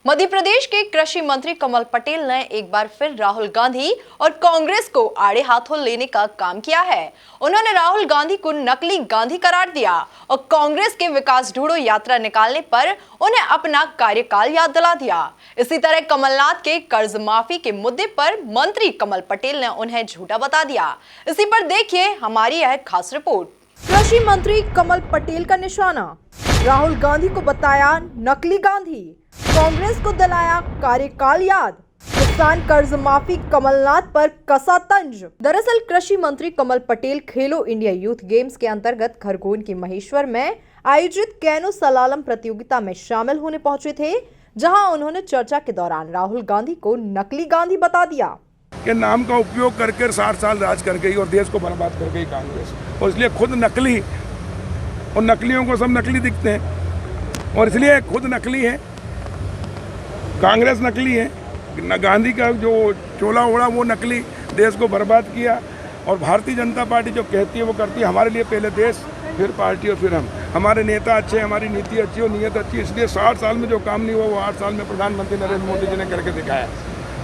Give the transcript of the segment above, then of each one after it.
मध्य प्रदेश के कृषि मंत्री कमल पटेल ने एक बार फिर राहुल गांधी और कांग्रेस को आड़े हाथों लेने का काम किया है। उन्होंने राहुल गांधी को नकली गांधी करार दिया और कांग्रेस के विकास ढूंढो यात्रा निकालने पर उन्हें अपना कार्यकाल याद दिला दिया। इसी तरह कमलनाथ के कर्ज माफी के मुद्दे पर मंत्री कमल पटेल ने उन्हें झूठा बता दिया। इसी पर देखिए हमारी यह खास रिपोर्ट। कृषि मंत्री कमल पटेल का निशाना, राहुल गांधी को बताया नकली गांधी, कांग्रेस को दिलाया कार्यकाल याद, किसान कर्ज माफी कमलनाथ पर कसा तंज। दरअसल कृषि मंत्री कमल पटेल खेलो इंडिया यूथ गेम्स के अंतर्गत खरगोन के महेश्वर में आयोजित कैनो सलालम प्रतियोगिता में शामिल होने पहुंचे थे, जहां उन्होंने चर्चा के दौरान राहुल गांधी को नकली गांधी बता दिया के नाम का उपयोग करके 60 साल राज कर गई और देश को बर्बाद कर गई कांग्रेस, और इसलिए खुद नकली, और नकलियों को सब नकली दिखते हैं और इसलिए खुद नकली है, कांग्रेस नकली है, गांधी का जो चोला ओढ़ा वो नकली, देश को बर्बाद किया। और भारतीय जनता पार्टी जो कहती है वो करती है। हमारे लिए पहले देश, फिर पार्टी और फिर हम। हमारे नेता अच्छे, हमारी नीति अच्छी और नीयत अच्छी, इसलिए 60 साल में जो काम नहीं हुआ वो 8 साल में प्रधानमंत्री नरेंद्र मोदी जी ने करके दिखाया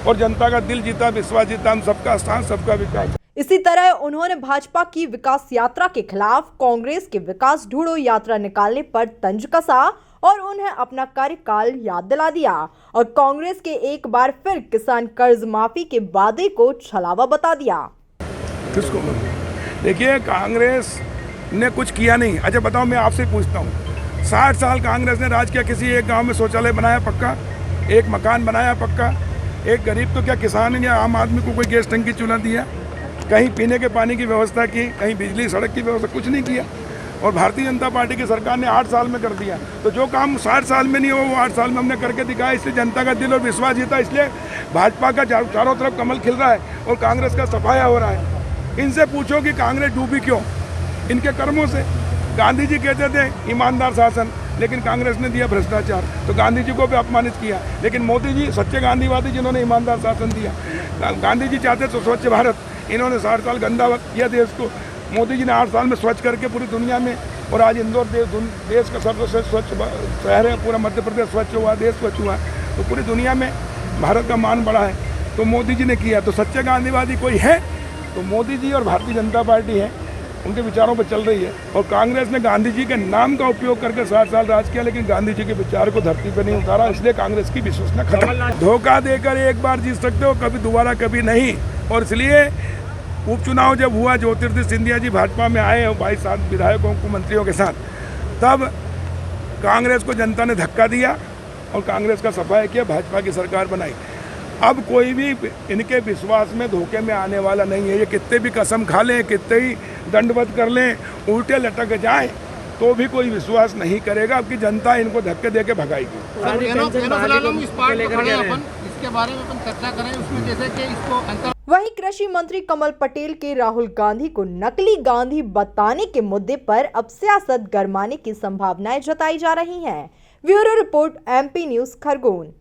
और जनता का दिल जीता, विश्वास जीता। हम सबका स्थान, सबका विकास। इसी तरह उन्होंने भाजपा की विकास यात्रा के खिलाफ कांग्रेस के विकास ढूंढो यात्रा निकालने पर तंज कसा और उन्हें अपना कार्यकाल याद दिला दिया और कांग्रेस के एक बार फिर किसान कर्ज माफी के वादे को छलावा बता दिया। किसको? देखिए, कांग्रेस ने कुछ किया नहीं। अच्छा बताओ, मैं आपसे पूछता हूँ, 60 साल कांग्रेस ने राज किया, किसी एक गाँव में शौचालय बनाया पक्का, एक मकान बनाया पक्का, एक गरीब तो क्या किसान या आम आदमी को कोई गैस टंकी चूल्हा दिया, कहीं पीने के पानी की व्यवस्था की, कहीं बिजली सड़क की व्यवस्था, कुछ नहीं किया। और भारतीय जनता पार्टी की सरकार ने 8 साल में कर दिया। तो जो काम 60 साल में नहीं हो वो 8 साल में हमने करके दिखाया, इसलिए जनता का दिल और विश्वास जीता। इसलिए भाजपा का चारों तरफ कमल खिल रहा है और कांग्रेस का सफाया हो रहा है। इनसे पूछो कि कांग्रेस डूबी क्यों? इनके कर्मों से। गांधी जी कहते थे ईमानदार शासन, लेकिन कांग्रेस ने दिया भ्रष्टाचार, तो गांधी जी को भी अपमानित किया। लेकिन मोदी जी सच्चे गांधीवादी, जिन्होंने ईमानदार शासन दिया। गांधी जी चाहते तो स्वच्छ भारत, इन्होंने 60 साल गंदा किया देश को। मोदी जी ने 8 साल में स्वच्छ करके पूरी दुनिया में, और आज इंदौर देश का सर्वश्रेष्ठ स्वच्छ शहर है, पूरा मध्य प्रदेश स्वच्छ हुआ, देश स्वच्छ हुआ, तो पूरी दुनिया में भारत का मान बढ़ा है। तो मोदी जी ने किया। तो सच्चे गांधीवादी कोई है तो मोदी जी और भारतीय जनता पार्टी है, उनके विचारों पर चल रही है। और कांग्रेस ने गांधी जी के नाम का उपयोग करके 60 साल राज किया, लेकिन गांधी जी के विचार को धरती पर नहीं उतारा, इसलिए कांग्रेस की विश्वसनीयता खत्म। धोखा देकर एक बार जीत सकते हो, कभी दोबारा कभी नहीं। और इसलिए उपचुनाव जब हुआ, ज्योतिर्दित्य सिंधिया जी भाजपा में आए 22 विधायकों को मंत्रियों के साथ, तब कांग्रेस को जनता ने धक्का दिया और कांग्रेस का सफाया किया, भाजपा की सरकार बनाई। अब कोई भी इनके विश्वास में धोखे में आने वाला नहीं है। ये कितने भी कसम खा लें, कितने ही दंडवत कर लें, उल्टे लटक जाएं, तो भी कोई विश्वास नहीं करेगा। अब की जनता इनको धक्के दे के भगाएगी। वहीं कृषि मंत्री कमल पटेल के राहुल गांधी को नकली गांधी बताने के मुद्दे पर अब सियासत गरमाने की संभावनाएं जताई जा रही हैं। Bureau report, MP news, Khargone.